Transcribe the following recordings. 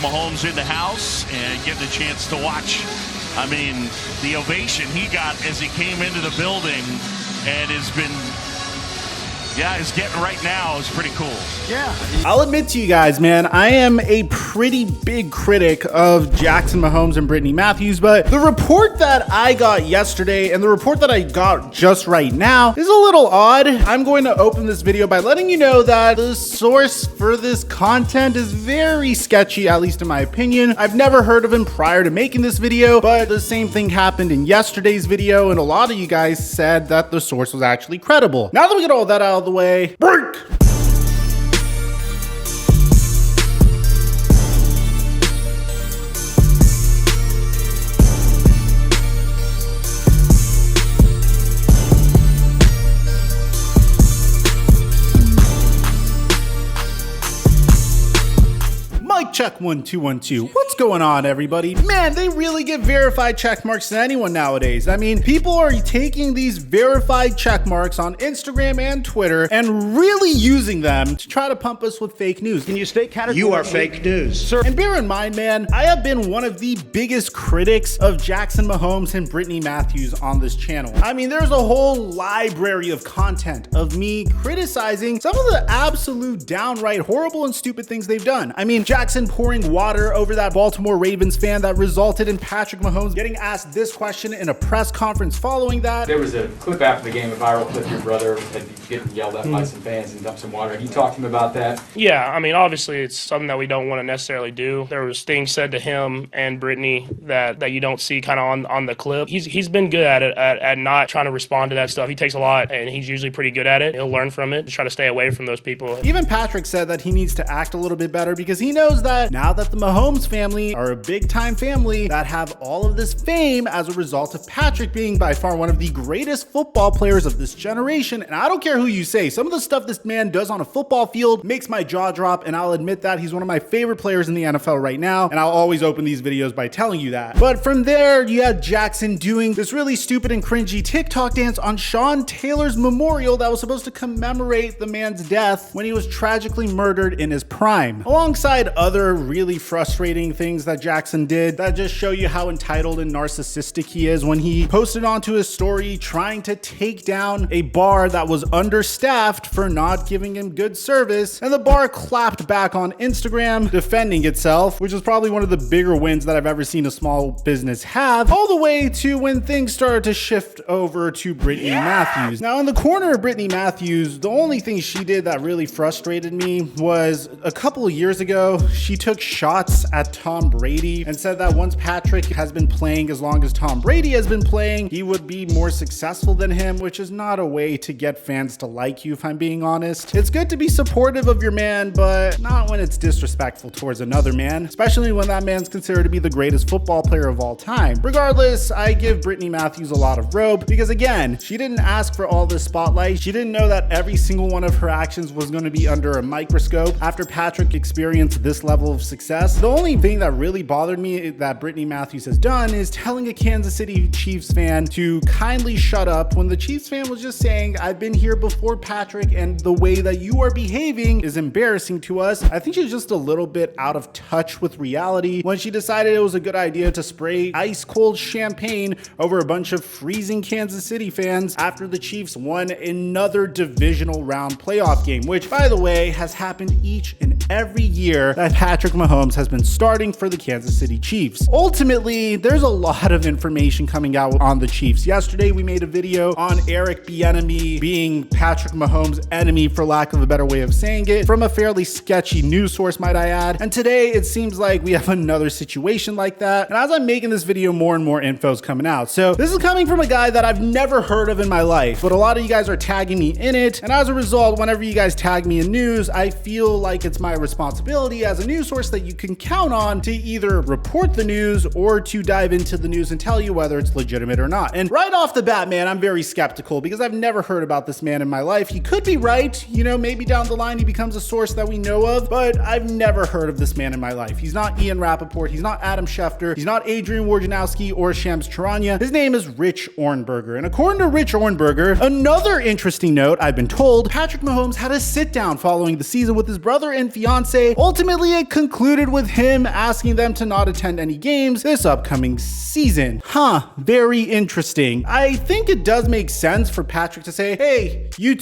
Mahomes in the house and getting a chance to watch. I mean, the ovation he got as he came into the building and has been, is getting right now is pretty cool. Yeah. I'll admit to you guys, man, I am a pretty big critic of Jackson Mahomes and Brittany Matthews, but the report that I got yesterday and the report that I got just right now is a little odd. I'm going to open this video by letting you know that the source for this content is very sketchy, at least in my opinion. I've never heard of him prior to making this video, but the same thing happened in yesterday's video, and a lot of you guys said that the source was actually credible. Now that we get all that out of the way, break! Mic check 1 2 1 2. What's going on, everybody? Man, they really give verified check marks to anyone nowadays. I mean, people are taking these verified check marks on Instagram and Twitter and really using them to try to pump us with fake news. Can you state categorically? You are fake news, sir. And bear in mind, man, I have been one of the biggest critics of Jackson Mahomes and Brittany Matthews on this channel. I mean, there's a whole library of content of me criticizing some of the absolute downright horrible and stupid things they've done. I mean, Jackson pouring water over that Baltimore Ravens fan that resulted in Patrick Mahomes getting asked this question in a press conference following that. There was a clip after the game, a viral clip, your brother had getting yelled at by some fans and dumped some water. He talked to him about that. Yeah, I mean, obviously it's something that we don't want to necessarily do. There was things said to him and Brittany that you don't see kind of on the clip. He's been good at it, at not trying to respond to that stuff. He takes a lot, and he's usually pretty good at it. He'll learn from it to try to stay away from those people. Even Patrick said that he needs to act a little bit better because he knows that now that the Mahomes family are a big time family that have all of this fame as a result of Patrick being by far one of the greatest football players of this generation. And I don't care who you say, some of the stuff this man does on a football field makes my jaw drop, and I'll admit that he's one of my favorite players in the NFL right now, and I'll always open these videos by telling you that. But from there, you had Jackson doing this really stupid and cringy TikTok dance on Sean Taylor's memorial that was supposed to commemorate the man's death when he was tragically murdered in his prime, alongside other really frustrating things that Jackson did that just show you how entitled and narcissistic he is when he posted onto his story trying to take down a bar that was understaffed for not giving him good service, and the bar clapped back on Instagram defending itself, which is probably one of the bigger wins that I've ever seen a small business have, all the way to when things started to shift over to Brittany Matthews. Now, in the corner of Brittany Matthews, the only thing she did that really frustrated me was a couple of years ago, she took shots at Tom Brady and said that once Patrick has been playing as long as Tom Brady has been playing, he would be more successful than him, which is not a way to get fans to like you, if I'm being honest. It's good to be supportive of your man, but not when it's disrespectful towards another man, especially when that man's considered to be the greatest football player of all time. Regardless, I give Brittany Matthews a lot of rope because, again, she didn't ask for all this spotlight. She didn't know that every single one of her actions was going to be under a microscope after Patrick experienced this level of success. The only thing that really bothered me that Brittany Matthews has done is telling a Kansas City Chiefs fan to kindly shut up when the Chiefs fan was just saying, I've been here before Patrick and the way that you are behaving is embarrassing to us. I think she's just a little bit out of touch with reality when she decided it was a good idea to spray ice cold champagne over a bunch of freezing Kansas City fans after the Chiefs won another divisional round playoff game, which, by the way, has happened each and every year that Patrick Mahomes has been starting for the Kansas City Chiefs. Ultimately, there's a lot of information coming out on the Chiefs. Yesterday, we made a video on Eric Bieniemy being Patrick Mahomes' enemy, for lack of a better way of saying it, from a fairly sketchy news source, might I add. And today, it seems like we have another situation like that. And as I'm making this video, more and more info is coming out. So this is coming from a guy that I've never heard of in my life, but a lot of you guys are tagging me in it. And as a result, whenever you guys tag me in news, I feel like it's my responsibility as a news source that you can count on to either report the news or to dive into the news and tell you whether it's legitimate or not. And right off the bat, man, I'm very skeptical because I've never heard about this man in my life. He could be right, you know, maybe down the line he becomes a source that we know of, but I've never heard of this man in my life. He's not Ian Rappaport, he's not Adam Schefter, he's not Adrian Wojnarowski or Shams Charania. His name is Rich Ohrnberger. And according to Rich Ohrnberger, another interesting note, I've been told, Patrick Mahomes had a sit down following the season with his brother and fiance, ultimately concluded with him asking them to not attend any games this upcoming season. Very interesting. I think it does make sense for Patrick to say, hey, you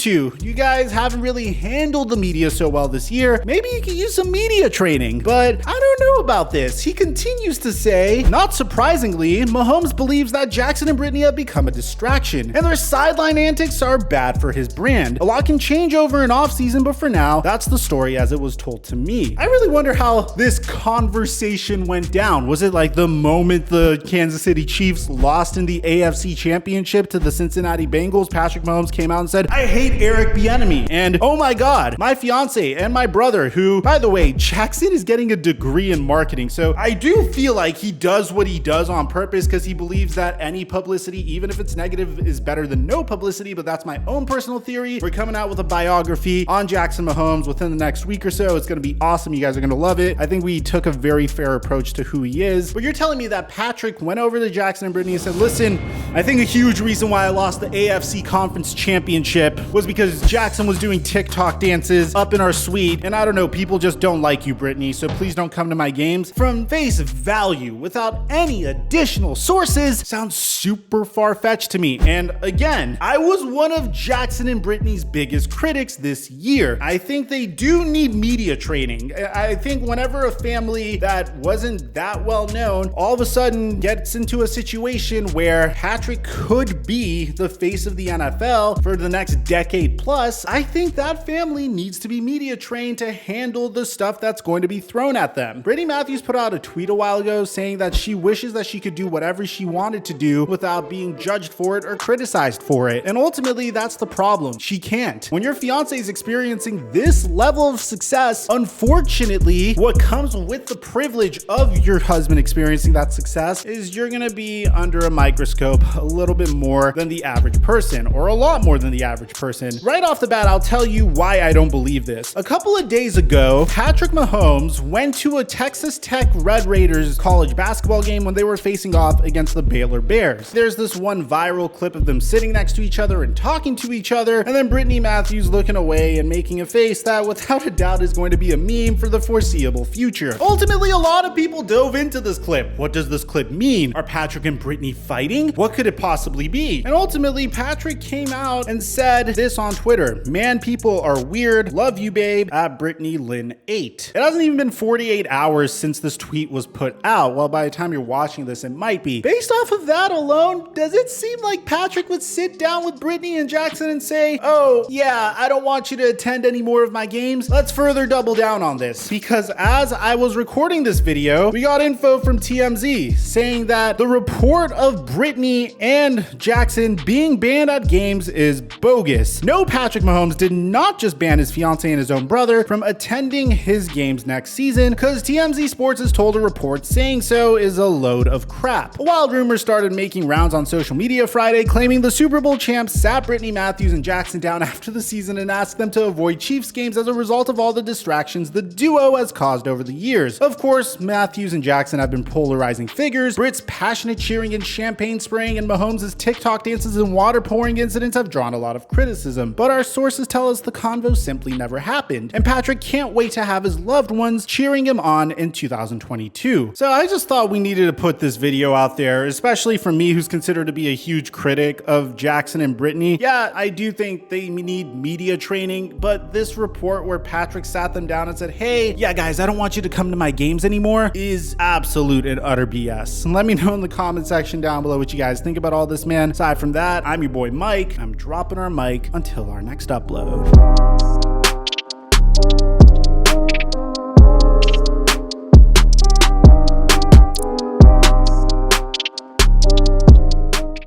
guys haven't really handled the media so well this year. Maybe you can use some media training. But I don't know about this. He continues to say, not surprisingly, Mahomes believes that Jackson and Brittany have become a distraction, and their sideline antics are bad for his brand. A lot can change over an offseason, but for now, that's the story as it was told to me. I really wonder how this conversation went down. Was it like the moment the Kansas City Chiefs lost in the AFC Championship to the Cincinnati Bengals, Patrick Mahomes came out and said, I hate Eric Bieniemy, and oh my God, my fiance and my brother, who, by the way, Jackson is getting a degree in marketing, so I do feel like he does what he does on purpose because he believes that any publicity, even if it's negative, is better than no publicity, but that's my own personal theory. We're coming out with a biography on Jackson Mahomes within the next week or so. It's going to be awesome. You guys are going to love it. I think we took a very fair approach to who he is, but you're telling me that Patrick went over to Jackson and Brittany and said, listen, I think a huge reason why I lost the AFC Conference Championship was because Jackson was doing TikTok dances up in our suite, and I don't know, people just don't like you, Brittany, so please don't come to my games. From face value, without any additional sources, sounds super far-fetched to me. And again, I was one of Jackson and Brittany's biggest critics this year. I think they do need media training. I think whenever a family that wasn't that well known all of a sudden gets into a situation where Patrick could be the face of the NFL for the next decade plus, I think that family needs to be media trained to handle the stuff that's going to be thrown at them. Brittany Matthews put out a tweet a while ago saying that she wishes that she could do whatever she wanted to do without being judged for it or criticized for it. And ultimately, that's the problem. She can't. When your fiance is experiencing this level of success, unfortunately, what comes with the privilege of your husband experiencing that success is you're gonna be under a microscope a little bit more than the average person, or a lot more than the average person. Right off the bat, I'll tell you why I don't believe this. A couple of days ago, Patrick Mahomes went to a Texas Tech Red Raiders college basketball game when they were facing off against the Baylor Bears. There's this one viral clip of them sitting next to each other and talking to each other, and then Brittany Matthews looking away and making a face that without a doubt is going to be a meme for the foreseeable future. Ultimately, a lot of people dove into this clip. What does this clip mean? Are Patrick and Brittany fighting? What could it possibly be? And ultimately, Patrick came out and said this on Twitter: man, people are weird. Love you, babe. At Brittany Lynn 8. It hasn't even been 48 hours since this tweet was put out. Well, by the time you're watching this, it might be. Based off of that alone, does it seem like Patrick would sit down with Brittany and Jackson and say, oh, yeah, I don't want you to attend any more of my games? Let's further double down on this. Because as I was recording this video, we got info from TMZ saying that the report of Brittany and Jackson being banned at games is bogus. No, Patrick Mahomes did not just ban his fiance and his own brother from attending his games next season, because TMZ Sports has told a report saying so is a load of crap. A wild rumor started making rounds on social media Friday, claiming the Super Bowl champs sat Brittany Matthews and Jackson down after the season and asked them to avoid Chiefs games as a result of all the distractions the duo has caused over the years. Of course, Matthews and Jackson have been polarizing figures. Britt's passionate cheering and champagne spraying and Mahomes' TikTok dances and water pouring incidents have drawn a lot of criticism, but our sources tell us the convo simply never happened, and Patrick can't wait to have his loved ones cheering him on in 2022. So I just thought we needed to put this video out there, especially for me, who's considered to be a huge critic of Jackson and Brittany. Yeah, I do think they need media training, but this report where Patrick sat them down and said, hey, yeah guys, I don't want you to come to my games anymore, is absolute and utter BS. And let me know in the comment section down below what you guys think about all this, man. Aside from that, I'm your boy Mike. I'm dropping our mic until our next upload.